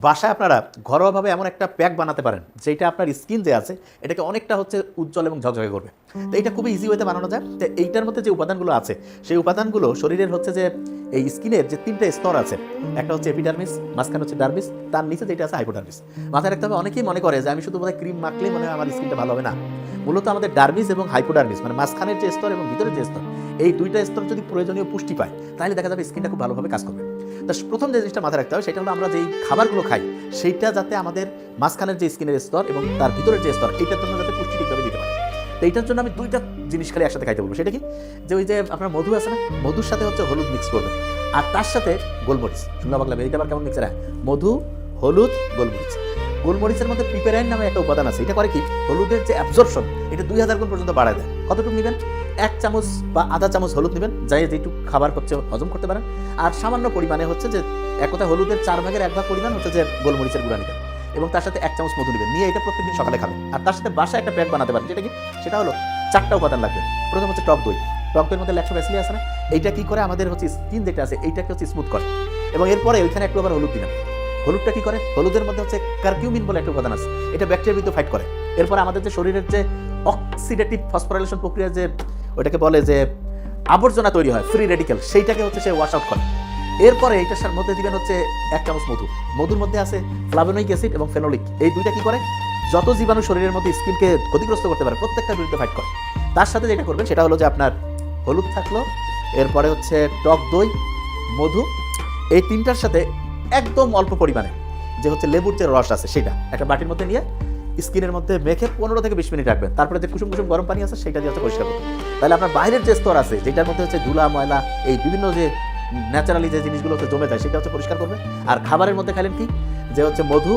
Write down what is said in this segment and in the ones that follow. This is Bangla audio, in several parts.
বাসায় আপনারা ঘরোয়াভাবে এমন একটা প্যাক বানাতে পারেন যেটা আপনার স্কিন যে আছে এটাকে অনেকটা উজ্জ্বল এবং ঝকঝকে করবে। তো এটা খুবই ইজি ওয়েতে বানানো যায়। তো এইটার মধ্যে যে উপাদানগুলো আছে সেই উপাদানগুলো শরীরের যে এই স্কিনের যে তিনটে স্তর আছে, একটা হচ্ছে এপিডার্মিস, মাঝখানে হচ্ছে ডার্মিস, তার নিচে যেটা আছে হাইপোডার্মিস। মাথায় রাখতে হবে, অনেকেই মনে করে যে আমি শুধু বোধহয় ক্রিম মাখলেই মনে হয় আমার স্কিনটা ভালো হবে। না, মূলত আমাদের ডার্মিস এবং হাইপোডার্মিস মানে মাঝখানের যে স্তর এবং ভিতরের যে স্তর, এই দুইটা স্তর যদি প্রয়োজনীয় পুষ্টি পায় তাহলে দেখা যাবে স্কিনটা খুব ভালোভাবে কাজ করবে। তো প্রথম যে জিনিসটা মাথায় রাখতে হবে সেটা হলো আমরা যেই খাবারগুলো খাই সেইটা যাতে আমাদের মাঝখানের যে স্কিনের স্তর এবং তার ভিতরের যে স্তর এইটার জন্য যাতে পুষ্টি ঠিকভাবে দিতে পারে। তো এইটার জন্য আমি দুইটা জিনিস খালি একসাথে খাইতে বলবো। সেটা কি? যে ওই যে আপনার মধু আছে না, মধুর সাথে হলুদ মিক্স করবেন, আর তার সাথে গোলমরিচ। শুনলা বাংলা এটা আবার কেমন মিক্সার? মধু, হলুদ, গোলমরিচ। গোলমরিচের মধ্যে পিপেরাইন নামে একটা উপাদান আছে। এটা করে কি, হলুদের যে অ্যাবজর্পশন এটা 2000 গুণ পর্যন্ত বাড়ায় দেয়। কতটুকু নেবেন? 1 চামচ বা আধা চামচ হলুদ নেবেন, যাই যেটুকু খাবার হজম করতে পারেন। আর সামান্য পরিমাণে যে এক কথা হলুদের 4 ভাগের 1 ভাগ পরিমাণ যে গোলমরিচের গুঁড়া নেবেন, এবং তার সাথে 1 চামচ মধু নেবেন, নিয়ে এটা প্রত্যেকদিন সকালে খাবেন। আর তার সাথে বাসায় একটা প্যাক বানাতে পারেন। যেটা কি? সেটা হলো 4টা উপাদান লাগবে। প্রথম হচ্ছে টক দই। টক দইয়ের মধ্যে ল্যাকটোব্যাসিলি আছে না, এইটা কি করে আমাদের স্কিন যেটা আছে এইটাকে স্মুথ করে। এবং এরপরে ওইখানে একটু আবার হলুদ দিলাম। হলুদটা কি করে? হলুদের মধ্যে কারকিউমিন বলে একটা উপাদান আছে, এটা ব্যাকটেরিয়ার বিরুদ্ধে ফাইট করে। এরপর আমাদের যে শরীরের যে অক্সিডেটিভ ফসফোরাইলেশন প্রক্রিয়া যে ওটাকে বলে যে আবর্জনা তৈরি হয়, ফ্রি রেডিক্যাল, সেইটাকে সে ওয়াশ আউট করে। এরপরে এইটার মধ্যে দিবেন 1 চামচ মধু। মধুর মধ্যে আছে ফ্লাভোনিক অ্যাসিড এবং ফেনোলিক। এই দুইটা কি করে? যত জীবাণু শরীরের মধ্যে স্কিনকে ক্ষতিগ্রস্ত করতে পারে প্রত্যেকটার বিরুদ্ধে ফাইট করে। তার সাথে যেটা করবেন সেটা হলো যে আপনার হলুদ থাকলো, এরপরে টক দই, মধু, এই তিনটার সাথে একদম অল্প পরিমাণে যে লেবুর যে রস আছে সেটা একটা বাটির মধ্যে নিয়ে স্কিনের মধ্যে মেখে 15 থেকে 20 মিনিট রাখবেন। তারপরে যে কুসুম কুসুম গরম পানি আছে সেটা দিয়ে পরিষ্কার করবেন। তাহলে আপনার বাইরের যে স্তর আছে যেটার মধ্যে ধুলা ময়লা এই বিভিন্ন যে ন্যাচারালি যে জিনিসগুলো জমে যায় সেটা পরিষ্কার করবে। আর খাবারের মধ্যে খাইলেন কি, যে মধু,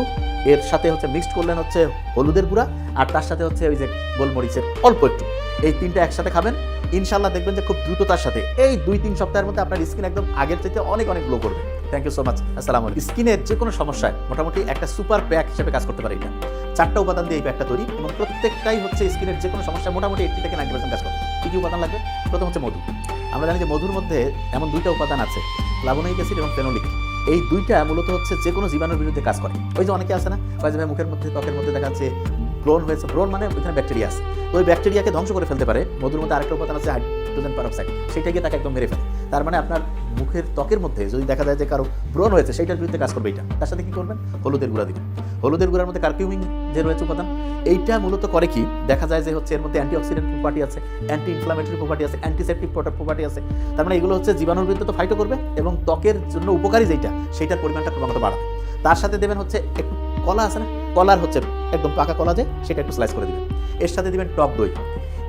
এর সাথে মিক্সড করলেন হলুদের গুঁড়া, আর তার সাথে ওই যে গোলমরিচের অল্প একটু, এই তিনটা একসাথে খাবেন। ইনশাল্লাহ দেখবেন যে খুব দ্রুততার সাথে এই 2-3 সপ্তাহের মধ্যে আপনার স্কিন একদম আগের থেকে অনেক অনেক গ্লো করবে। Thank you so much. আসসালামু আলাইকুম। স্কিনের যে কোনো সমস্যায় মোটামুটি একটা সুপার প্যাক হিসেবে কাজ করতে পারে। এটা 4টা উপাদান দিয়ে এই প্যাকটা তৈরি, এবং প্রত্যেকটাই স্কিনের যে কোনো সমস্যা মোটামুটি 80 থেকে 90% কাজ করে। কী কী উপাদান লাগবে? প্রথম মধু। আমরা জানি যে মধুর মধ্যে এমন 2টা উপাদান আছে, ফ্লাভোনিক অ্যাসিড এবং ফেনোলিক। এই 2টা মূলত যে কোনো জীবাণুর বিরুদ্ধে কাজ করে। ওই যে অনেকে আছে না, মুখের মধ্যে ত্বকের মধ্যে দেখা যাচ্ছে ব্রণ হয়েছে। ব্রণ মানে ওইখানে ব্যাকটেরিয়া আছে, তো ওই ব্যাকটেরিয়াকে ধ্বংস করে ফেলতে পারে। মধুর মধ্যে আরেকটা উপাদান আছে হাইড্রোজেন পারঅক্সাইড, সেটা গিয়ে তাকে একদম মেরে ফেলে। তার মানে আপনার মুখের ত্বকের মধ্যে যদি দেখা যায় যে কারো ব্রণ হয়েছে সেইটার বিরুদ্ধে কাজ করবে এটা। তার সাথে কি করবেন? হলুদের গুঁড়া দিবেন। হলুদের গুঁড়ার মধ্যে কারকিউমিন যে রয়েছে উপাদান, এইটা মূলত করে কি, দেখা যায় যে এর মধ্যে অ্যান্টিঅক্সিডেন্ট প্রপার্টি আছে, অ্যান্টি ইনফ্লামেটরি প্রপার্টি আছে, অ্যান্টিসেপটিক প্রপার্টি আছে। তার মানে এগুলো জীবাণুর বিরুদ্ধে তো ফাইটও করবে, এবং ত্বকের জন্য উপকারী যেটা সেইটার পরিমাণটা ক্রমাগত বাড়াবে। তার সাথে দেবেন একটু কলা আছে না, কলার একদম পাকা কলা যে সেটা একটু স্লাইস করে দিবেন। এর সাথে দিবেন টক দই।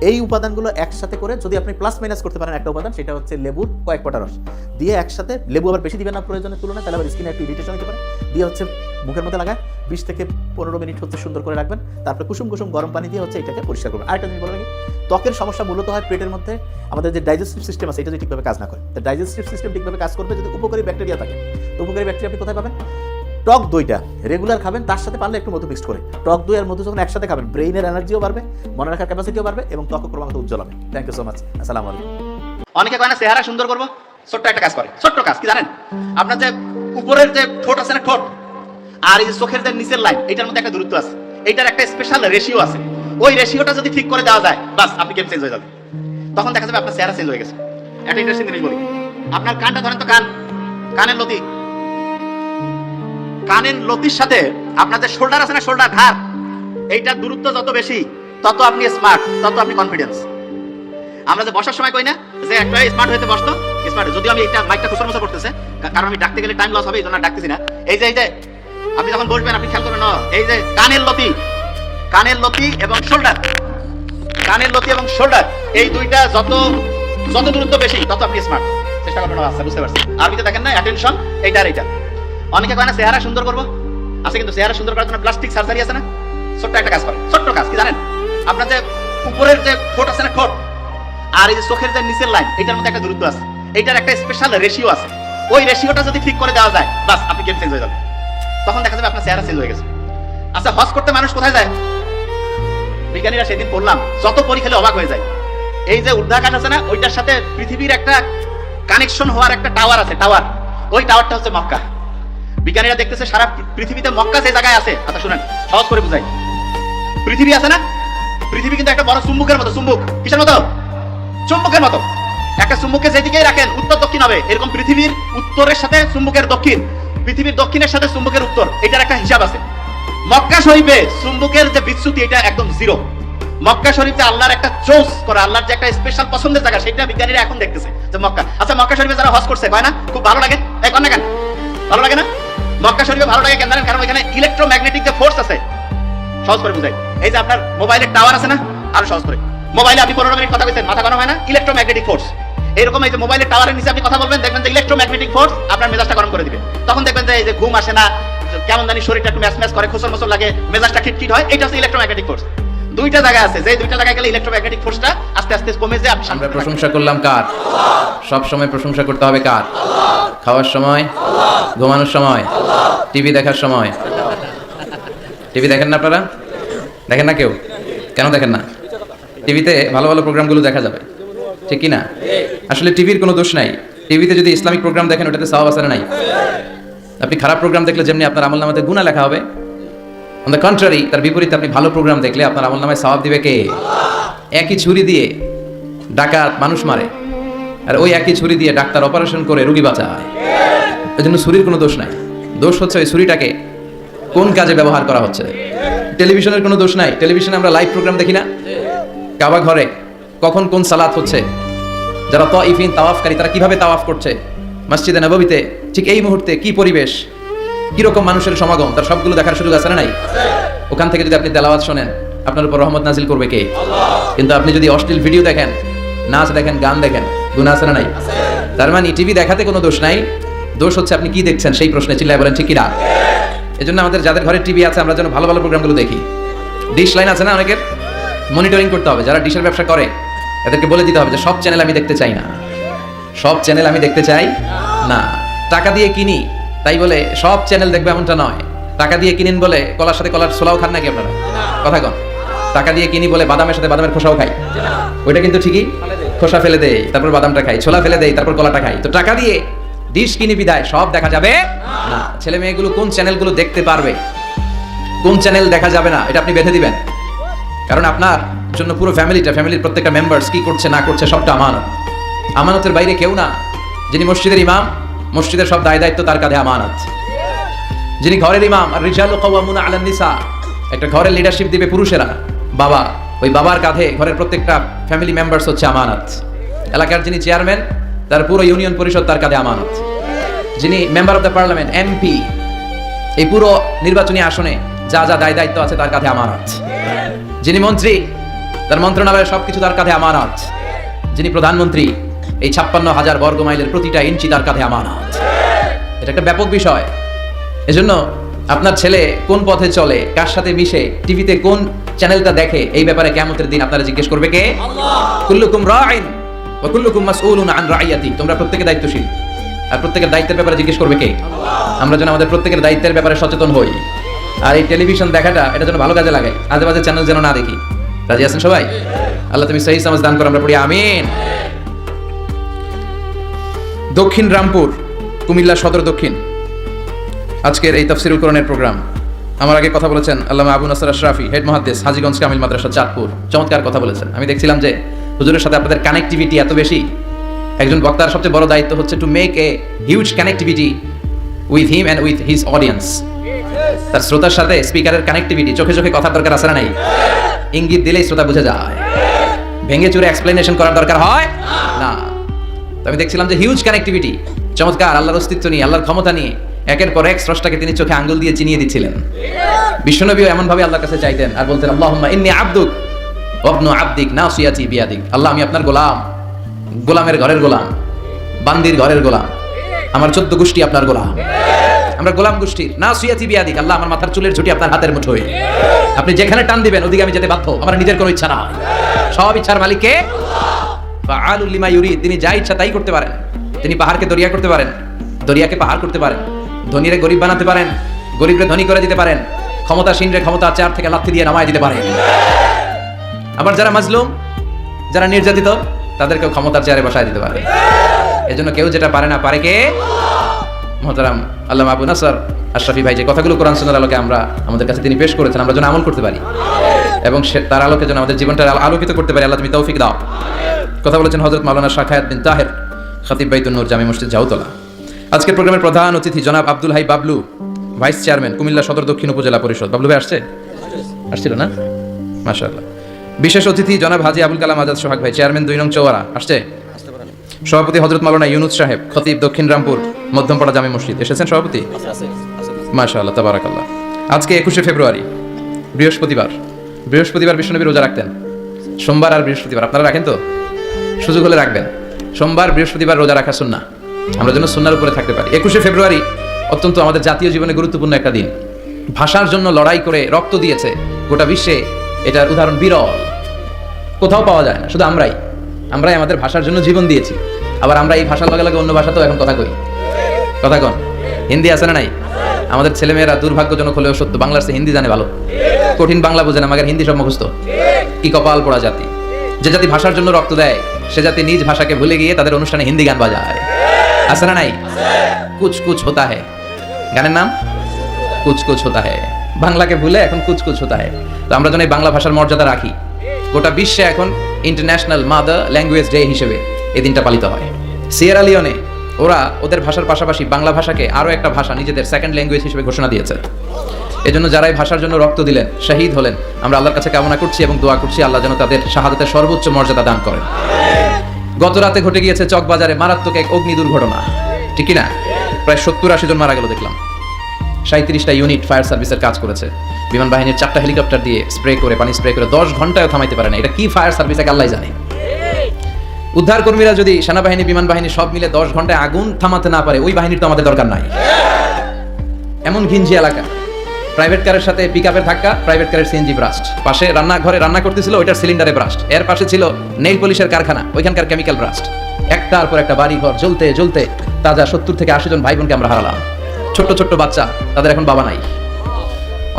এই উপাদানগুলো একসাথে করে যদি আপনি প্লাস মাইনাস করতে পারেন একটা উপাদান, সেটা লেবুর কয়েক ফোঁটা রস দিয়ে একসাথে, লেবু আবার বেশি দিবেন না প্রয়োজনের তুলনায়, তাহলে আবার স্কিনে একটু ইরিটেশন হতে পারে, দিয়ে মুখের মধ্যে লাগায় 20 থেকে 15 মিনিট সুন্দর করে রাখবেন। তারপরে কুসুম কুসুম গরম পানি দিয়ে এটাকে পরিষ্কার করবেন। আরেকটা জিনিস বলে রাখি, ত্বকের সমস্যা মূলত হয় পেটের মধ্যে। আমাদের যে ডাইজেস্টিভ সিস্টেম আছে এটা যদি ঠিকভাবে কাজ না করে, তো ডাইজেস্টিভ সিস্টেম ঠিকভাবে কাজ করবে যদি উপকারী ব্যাকটেরিয়া থাকে। তো উপকারী ব্যাকটেরিয়া আপনি কোথায় পাবেন? টক দইটা রেগুলার খাবেন, তার সাথে পারলে একটু মধু মিক্সড করে। টক দই আর মধু যখন একসাথে খাবেন, ব্রেইনের এনার্জিও বাড়বে, মনে রাখার ক্যাপাসিটিও বাড়বে, এবং ত্বক ক্রমাগত উজ্জ্বল হবে। Thank you so much. আসসালামু আলাইকুম। অনেকে কয় না চেহারা সুন্দর করবো, ছোট্ট একটা কাজ করে। ছোট্ট কাজ কি জানেন? আপনার যে উপরের যে ঠোঁট আছে না, ঠোঁট আর এই যে চোখের যে নিচের লাইন, এটার মধ্যে একটা দূরত্ব আছে, এইটার একটা স্পেশাল রেশিও আছে। ওই রেশিওটা যদি ঠিক করে দেওয়া যায়, বাস আপনি গেম চেঞ্জ হয়ে যাবে। তখন দেখা যাবে আপনার চেহারা চেঞ্জ হয়ে গেছে। একটা ইন্টারেস্টিং জিনিস বলি, আপনার কানটা ধরেন তো, কানের লতি, কানের লতির সাথে আপনার যে শোল্ডার আছে না, শোল্ডার ঘাড়, এইটার দূরত্ব যত বেশি তত আপনি স্মার্ট, তত আপনি কনফিডেন্স। আমরা যে বসার সময় কই না যে একটা স্মার্ট হইতে বসতো, স্মার্ট। যদিও আমি এটা মাইকটা খুচরা মুসা করতেছে, কারণ আমি ডাকতে গেলে টাইম লস হবে, এই জন্য ডাকতেছি না। এই যে আপনি যখন বসবেন আপনি খেয়াল করবেন, এই যে কানের লতি এবং শোল্ডার, কানের লতি এবং শোল্ডার, এই দুইটা যত দূরত্ব বেশি তত আপনি স্মার্ট। চেষ্টা করবেন। আচ্ছা, বুঝতে পারছি। আরবিতে দেখেন না, অ্যাটেনশন, এইটা আর এইটা। অনেকে কয় না চেহারা সুন্দর করবো, আছে কিন্তু চেহারা সুন্দর করার জন্য প্লাস্টিক সার্জারি আছে না। ছোট্ট একটা কাজ করে। ছোট্ট কাজ কি জানেন? আপনার যে উপরের যে ঠোঁট আছে না, ঠোঁট আর এই যে চোখের যে নিচের লাইন, এটার মধ্যে একটা দূরত্ব আছে, এইটার একটা স্পেশাল রেশিও আছে। ওই রেশিওটা যদি ঠিক করে দেওয়া যায়, বাস আপনি গেম চেঞ্জ হয়ে যাবে। তখন দেখা যাবে আপনার চেহারা চেঞ্জ হয়ে গেছে। আচ্ছা, হজ করতে মানুষ কোথায় যায়? বিজ্ঞানীরা সেদিন পড়লাম, যত পরীক্ষা অবাক হয়ে যায়। এই যে উর্ধাকাশ আছে না, ওইটার সাথে পৃথিবীর একটা কানেকশন হওয়ার একটা টাওয়ার আছে, টাওয়ার। ওই টাওয়ারটা হচ্ছে মক্কা। বিজ্ঞানীরা দেখতেছে সারা পৃথিবীতে মক্কা যে জায়গায় আছে, আচ্ছা শুনেন সহজ করে বুঝাই। পৃথিবী আছে না, পৃথিবী কিন্তু একটা বড় চুম্বকের মতো। চুম্বক কিসের মতো? চুম্বকের মতো। একটা চুম্বককে যেদিকেই রাখেন উত্তর দক্ষিণ হবে, এরকম পৃথিবীর উত্তরের সাথে চুম্বকের দক্ষিণ, পৃথিবীর দক্ষিণের সাথে চুম্বকের উত্তর, এটার একটা হিসাব আছে। মক্কা শরীফে চুম্বকের যে বিচ্যুতি এটা একদম জিরো। মক্কা শরীফে আল্লাহর একটা চোজ করে, আল্লাহর যে একটা স্পেশাল পছন্দের জায়গা, সেটা বিজ্ঞানীরা এখন দেখতেছে যে মক্কা। আচ্ছা মক্কা শরীফে যারা হজ করছে কয় না খুব ভালো লাগে? এখন না কেন ভালো লাগে না? মক্কা শরীফে ভালো লাগে কেন জানেন? কারণ এখানে ইলেকট্রোম্যাগনেটিক যে ফোর্স আছে। সহজ করে বুঝাই, এই যে আপনার মোবাইলের টাওয়ার আছে না, আরো সহজ করে, মোবাইলে আপনি 15 মিনিট কথা বলছেন, মাথা গরম হয় না? Electromagnetic force. এরকম এই যে মোবাইলের টাওয়ারের নিচে আপনি কথা বলবেন, দেখবেন যে ইলেকট্রোম্যাগনেটিক ফোর্স আপনার মেজাজটা গরম করে দিবে। তখন দেখবেন যে এই যে ঘুম আসে না, কেমন জানি শরীরটা একটু ম্যাচ ম্যাচ করে, খোসর মোসর লাগে, মেজাজটা খিটখিট হয়। এটা হচ্ছে ইলেকট্রোম্যাগনেটিক ফোর্স। দুইটা জায়গা আছে, যে দুইটা জায়গায় গেলে ইলেকট্রোম্যাগনেটিক ফোর্সটা আস্তে আস্তে কমে যায়। আমরা প্রশংসা করলাম কার? সব সময় প্রশংসা করতে হবে কার? খাওয়ার সময়, ঘুমানোর সময়, টিভি দেখার সময়। টিভি দেখেন না আপনারা? দেখেন না কেউ? কেন দেখেন না? টিভিতে ভালো ভালো প্রোগ্রামগুলো দেখা যাবে, ঠিক কি না? আসলে টিভির কোনো দোষ নাই। টিভিতে যদি ইসলামিক প্রোগ্রাম দেখেন ওটাতে সওয়াব আছে না নাই? আপনি খারাপ প্রোগ্রাম দেখলে যেমনি আপনার আমলনামাতে গুনাহ লেখা হবে, অন দ্য কন্ট্রারি তার বিপরীতে আপনি ভালো প্রোগ্রাম দেখলে আপনার আমলনামায় সওয়াব দিবে কে? একই ছুরি দিয়ে ডাকাত মানুষ মারে, আর ওই একই ছুরি দিয়ে ডাক্তার অপারেশন করে রোগী বাঁচায়। এই জন্য ছুরির কোনো দোষ নাই। দোষ হচ্ছে ওই ছুরিটাকে কোন কাজে ব্যবহার করা হচ্ছে। টেলিভিশনের কোনো দোষ নাই। টেলিভিশনে আমরা লাইভ প্রোগ্রাম দেখি না? কাবা ঘরে কখন কোন সালাত হচ্ছে, যারা তাওয়াফিন তাওয়াফকারী তারা কিভাবে তাওয়াফ করছে, মসজিদে নববীতে ঠিক এই মুহূর্তে কি পরিবেশ, কিরকম মানুষের সমাগম, তার সবগুলো দেখার সুযোগ আছে না নাই? ওখান থেকে যদি আপনি তেলাওয়াত শোনেন, আপনার উপর রহমত নাজিল করবে কে? কিন্তু আপনি যদি অশ্লীল ভিডিও দেখেন, নাচ দেখেন, গান দেখেন, গুনাহ আছে না নাই? তার মানে টিভি দেখাতে কোনো দোষ নাই। দোষ হচ্ছে আপনি কি দেখছেন সেই প্রশ্নে চিল্লায় বলেন ঠিক কি না? এজন্য আমাদের যাদের ঘরে টিভি আছে আমরা যেন ভালো ভালো প্রোগ্রামগুলো দেখি। ডিশ লাইন আছে না অনেকের, মনিটরিং করতে হবে। যারা ডিশের ব্যবসা করে এদেরকে বলে দিতে হবে যে সব চ্যানেল আমি দেখতে চাই না, সব চ্যানেল আমি দেখতে চাই না। টাকা দিয়ে কিনি তাই বলে সব চ্যানেল দেখবে এমনটা নয়। টাকা দিয়ে কিনেন বলে কলার সাথে কলার ছোলাও খান নাকি আপনারা? কথা কন। টাকা দিয়ে কিনি বলে বাদামের সাথে বাদামের খোসাও খাই, ওইটা কিন্তু ঠিকই খোসা ফেলে দেয়, তারপর বাদামটা খাই, ছোলা ফেলে দেয়, তারপর কলাটা খাই। তো টাকা দিয়ে ডিশ কিনি বিদায় সব দেখা যাবে না। ছেলে মেয়েগুলো কোন চ্যানেলগুলো দেখতে পারবে, কোন চ্যানেল দেখা যাবে না, এটা আপনি বেঁধে দিবেন। কারণ আপনার জন্য পুরো ফ্যামিলির প্রত্যেকটা মেম্বার্স কি করছে না করছে সবটা আমানত। আমানতের বাইরে কেউ না। যিনি মসজিদের ইমাম, মসজিদের সব দায় দায়িত্ব তার কাঁধে আমানত। যিনি ঘরের ইমাম, আর রিজালু কাওয়ামুনা আলান নিসা, একটা ঘরের লিডারশিপ দিবে পুরুষেরা, বাবা, ওই বাবার কাঁধে ঘরের প্রত্যেকটা ফ্যামিলি মেম্বার্স হচ্ছে আমানত। এলাকার যিনি চেয়ারম্যান, তার পুরো ইউনিয়ন পরিষদ তার কাঁধে আমানত। যিনি member of the parliament, MP, এই পুরো নির্বাচনী আসনে যা যা দায় দায়িত্ব আছে তার কাঁধে আমানত। যিনি মন্ত্রী, তার মন্ত্রণালয়ের সবকিছু তার কাঁধে আমানত। যিনি প্রধানমন্ত্রী, এই 56,000 বর্গ মাইলের প্রতিটা ইঞ্চি তার কাঁধে আমানত। এটা একটা ব্যাপক বিষয়। এজন্য আপনার ছেলে কোন পথে চলে, কার সাথে মিশে, টিভিতে কোন চ্যানেলটা দেখে, এই ব্যাপারে কিয়ামতের দিন আপনারা জিজ্ঞেস করবে কে? কুল্লুকুম রাঈন ওয়া কুল্লুকুম মাসউলুন আন রাইয়াতি। তোমরা প্রত্যেকে দায়িত্বশীল, আর প্রত্যেকের দায়িত্বের ব্যাপারে জিজ্ঞেস করবে কে? আমরা যেন আমাদের প্রত্যেকের দায়িত্বের ব্যাপারে সচেতন হই। আর এই টেলিভিশন দেখাটা এটা যেন ভালো কাজে লাগাই, আজে বাজে চ্যানেল যেন না দেখি। রাজি আছেন সবাই? আল্লাহ তুমি সহি সমাজ দান করো, আমরা পড়ি আমিন। দক্ষিণ রামপুর, কুমিল্লা সদর দক্ষিণ, আজকের এই তাফসীরুল কোরআনের প্রোগ্রাম। আমার আগে কথা বলেছেন আল্লামা আবু নাসর আশরাফি, হেড মুহাদ্দিস, হাজীগঞ্জ কামিল মাদ্রাসা, চাঁদপুর। চমৎকার কথা বলেছেন। আমি দেখছিলাম যে হুজুরের সাথে আপনাদের কানেক্টিভিটি এত বেশি। একজন বক্তার সবচেয়ে বড় দায়িত্ব হচ্ছে to make a huge connectivity with him and with his audience. তার শ্রোতার সাথে স্পিকারের কানেক্টিভিটি, চোখে চোখে কথার দরকার আছে না নাই? ইঙ্গিত দিলেই শ্রোতা বুঝে যায়, ভেঙে চুরে এক্সপ্লেনেশন করার দরকার হয় না। তো আমি দেখছিলাম যে হিউজ কানেক্টিভিটি, চমৎকার, আল্লাহর অস্তিত্ব নিয়ে, আল্লাহর ক্ষমতা নিয়ে একের পর এক স্রষ্টাকে তিনি চোখে আঙ্গুল দিয়ে চিনিয়ে দিচ্ছিলেন। বিশ্বনবীও এমন ভাবে আল্লাহর কাছে চাইতেন আর বলতেন, আল্লাহুম্মা ইন্নী আবদুক ওয়া ইবনু আবদিক নাসিয়াতি বিয়াদিক। আল্লাহ আমি আপনার গোলাম, গোলামের ঘরের গোলাম, বান্দির ঘরের গোলাম, আমার 14 গোষ্ঠী আপনার গোলাম, আমরা গোলাম গোষ্ঠীর। নাসিয়াতি বিয়াদিক, আল্লাহ আমার মাথার চুলের ঝুঁটি আপনার হাতের মুঠোয়, আপনি যেখানে টান দিবেন ওদিকে আমি যেতে বাধ্য, আমার নিজের কোনো ইচ্ছা না, সব ইচ্ছার মালিক কে? ফাআলুল লিমা ইউরিদ, তিনি যা ইচ্ছা তাই করতে পারেন। তিনি পাহাড়কে দরিয়া করতে পারেন, দরিয়াকে পাহাড় করতে পারেন, ধনীরে গরিব বানাতে পারেন, গরিবরে ধনী করে দিতে পারেন, ক্ষমতাসীনরে ক্ষমতা চেয়ার থেকে লাথি দিয়ে নামায় দিতে পারেন। আবার যারা মাজলুম, যারা নির্যাতিত, তাদেরকেও ক্ষমতার চেয়ারে বসায় দিতে পারে। এজন্য কেউ যেটা পারে না, পারে কে? মহতারাম আল্লামা আবু নাসর আশরাফি ভাই যে কথাগুলো কোরআন সুন্নাহর আলোকে আমরা আমাদের কাছে তিনি পেশ করেছেন, আমরা যেন আমল করতে পারি এবং তার আলোকে যেন আমাদের জীবনটা আলোকিত করতে পারি। আল্লাহ তুমি তৌফিক দাও। কথা বলেছেন হযরত মাওলানা শাখায়াত বিন তাহের, খতিব বাইতুন নূর জামি মসজিদ জাউতলা। আজকের প্রোগ্রামের প্রধান অতিথি জনাব আব্দুল হাই বাবলু, ভাইস চেয়ারম্যান কুমিল্লা সদর দক্ষিণ উপজেলা পরিষদ। বাবলু ভাই আসছিল না? মাশাআল্লাহ। বিশেষ অতিথি জনাব হাজী আবুল কালাম আজাদ সোহাগ ভাই, চেয়ারম্যান 2 নং চৌয়ারা আসছে। সভাপতি হযরত মাওলানা ইউনুস সাহেব, খতিব দক্ষিণ রামপুর মধ্যমপাড়া জামি মসজিদ এসেছেন সভাপতি। মাশাআল্লাহ তাবারাকাল্লাহ। আজকে 21শে ফেব্রুয়ারি বৃহস্পতিবার বিশ্বনবী রোজা রাখতেন। সোমবার আর বৃহস্পতিবার আপনারা রাখেন তো? সুযোগ হলে রাখবেন। সোমবার বৃহস্পতিবার রোজা রাখা সুন্নাহ, আমরা যেন সুন্নাহর উপরে থাকতে পারি। 21শে ফেব্রুয়ারি অত্যন্ত আমাদের জাতীয় জীবনে গুরুত্বপূর্ণ একটা দিন। ভাষার জন্য লড়াই করে রক্ত দিয়েছে গোটা বিশ্বে, এটার উদাহরণ বিরল, কোথাও পাওয়া যায় না। শুধু আমরাই আমাদের ভাষার জন্য জীবন দিয়েছি। আবার আমরা এই ভাষার লগে লগে অন্য ভাষাতেও এখন কথা কই। কথা কন, হিন্দি আছে না নাই? আমাদের ছেলেমেয়েরা দুর্ভাগ্যজনক হলেও সত্য বাংলার চেয়ে হিন্দি জানে ভালো। কঠিন বাংলা বোঝে না, মাগের হিন্দি সব মুখস্থ। কি কপাল পোড়া জাতি! যে জাতি ভাষার জন্য রক্ত দেয় সে জাতি নিজ ভাষাকে ভুলে গিয়ে তাদের অনুষ্ঠানে হিন্দি গান বাজায়। আছে না নাই? কুছ কুছ হোতা হ্যায়, গানের নাম কুছ কুছ হোতা হ্যায়। বাংলাকে ভুলে এখন কুছ কুছ হোতা হ্যায়। তো আমরা যেন এই বাংলা ভাষার মর্যাদা রাখি। গোটা বিশ্বে এখন ইন্টারন্যাশনাল মাদার ল্যাঙ্গুয়েজ ডে হিসেবে এই দিনটা পালিত হয়। সিয়েরা লিওনে ওরা ওদের ভাষার পাশাপাশি বাংলা ভাষাকে আরো একটা ভাষা নিজেদের সেকেন্ড ল্যাঙ্গুয়েজ হিসেবে ঘোষণা দিয়েছে। এজন্য যারা এই ভাষার জন্য রক্ত দিলেন, শহীদ হলেন, আমরা আল্লাহর কাছে কামনা করছি এবং দোয়া করছি আল্লাহ যেন তাদের শাহাদাতের সর্বোচ্চ মর্যাদা দান করেন। গত রাতে ঘটে গিয়েছে চকবাজারে মারাত্মক এক অগ্নি দুর্ঘটনা, ঠিক না? প্রায় 70-80 জন মারা গেল দেখলাম। 37টা ইউনিট ফায়ার সার্ভিসের কাজ করেছে। বিমান বাহিনীর 4টা হেলিকপ্টার দিয়ে পানি স্প্রে করে 10 ঘন্টায় থামাইতে পারে না। এটা কি ফায়ার সার্ভিস এক আল্লাহই জানে। উদ্ধার কর্মীরা যদি সেনাবাহিনী বিমান বাহিনী সব মিলে 10 ঘন্টায় আগুন থামাতে না পারে, ওই বাহিনীর তো আমাদের দরকার নাই। এমন ঘিঞ্জি এলাকা, প্রাইভেট কারের সাথে পিকআপের ধাক্কা, প্রাইভেট কারের সিএনজি ব্রাস্ট, পাশে রান্নাঘরে রান্না করতেছিল ওইটার সিলিন্ডারে ব্রাস্ট, এর পাশে ছিল নেইল পলিশের কারখানা, ওইখানকার কেমিক্যাল ব্রাস্ট। একটার পর একটা বাড়ি ঘর জ্বলতে জ্বলতে তাজা 70 থেকে 80 জন ভাই বোনকে আমরা হারালাম। ছোট্ট ছোট্ট বাচ্চা, তাদের এখন বাবা নাই।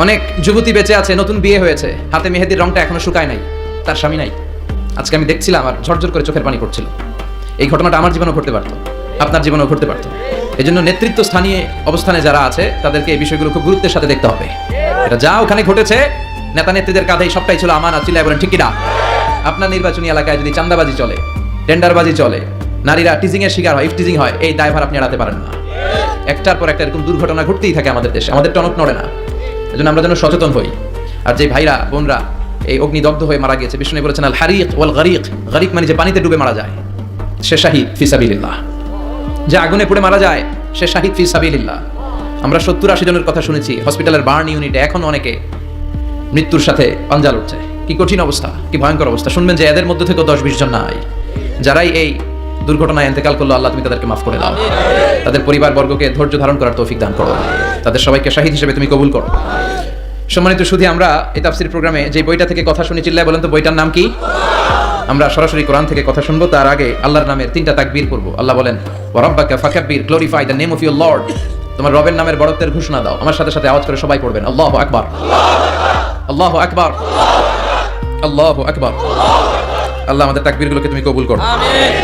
অনেক যুবতী বেঁচে আছে, নতুন বিয়ে হয়েছে, হাতে মেহেদির রংটা এখনো শুকায় নাই, তার স্বামী নাই। আজকে আমি দেখছিলাম আর ঝরঝর করে চোখের পানি পড়ছিল। এই ঘটনাটা আমার জীবনেও ঘটতে পারতো, আপনার জীবনেও ঘটতে পারতো। এই জন্য নেতৃত্ব স্থানীয় অবস্থানে যারা আছে তাদেরকে এই বিষয়গুলো খুব গুরুত্বের সাথে দেখতে হবে। এটা যা ওখানে ঘটেছে নেতা নেত্রীদের কাঁধেই সবটাই ছিল আমানত। চিল্লায় বলেন ঠিক কিনা? আপনার নির্বাচনী এলাকায় যদি চাঁদাবাজি চলে, টেন্ডারবাজি চলে, নারীরা টিজিং এর শিকার হয়, ইফটিজিং হয়, এই দায়ভার আপনি এড়াতে পারেন না। একটার পর একটা এরকম দুর্ঘটনা ঘটতেই থাকে আমাদের দেশে, আমাদের টনক নড়ে না। এজন্য আমরা যেন সচেতন হই। আর যে ভাইরা বোনরা এই অগ্নিদগ্ধ হয়ে মারা গিয়েছে, বিষ্ণু বলেছেন আল হারিক ওয়াল গারিক। গারিক মানে যে পানিতে ডুবে মারা যায়, সে শাহিদ ফি সাবিলিল্লাহ। যে আগুনে পুড়ে মারা যায় সে শাহিদ ফি সাবিলিল্লাহ। আমরা 70-80 জনের কথা শুনেছি হসপিটালের বার্ন ইউনিটে, এখন অনেকে মৃত্যুর সাথে পাঞ্জা লড়ছে। কি কঠিন অবস্থা, কি ভয়ঙ্কর অবস্থা। শুনবেন যে এদের মধ্যে থেকে 10-20 জন নাই, যারাই এই দুর্ঘটনায় ইন্তেকাল করলো, আল্লাহ তুমি তাদেরকে মাফ করে দাও। তাদের পরিবারবর্গকে ধৈর্য ধারণ করার তৌফিক দান করো। তাদের সবাইকে শাহিদ হিসেবে তুমি কবুল করো। সম্মানিত শুধু আমরা এই তাফসীর প্রোগ্রামে যে বইটা থেকে কথা শুনি, চিল্লায় বলেন তো বইটার নাম কি? আমরা সরাসরি কোরআন থেকে কথা শুনবো, তার আগে আল্লাহর নামের 3টা তাকবীর করব। আল্লাহ বলেন ওয়া রাব্বাকা ফাকাব্বির, glorify the name of your lord. তোমার রবের নামের বড়ত্বের ঘোষণা দাও। আমার সাথে সাথে আওয়াজ করে সবাই পড়বেন আল্লাহু আকবার, আল্লাহু আকবার, আল্লাহু আকবার। আল্লাহ আমাদের তাকবীরগুলোকে তুমি কবুল করো। আমিন।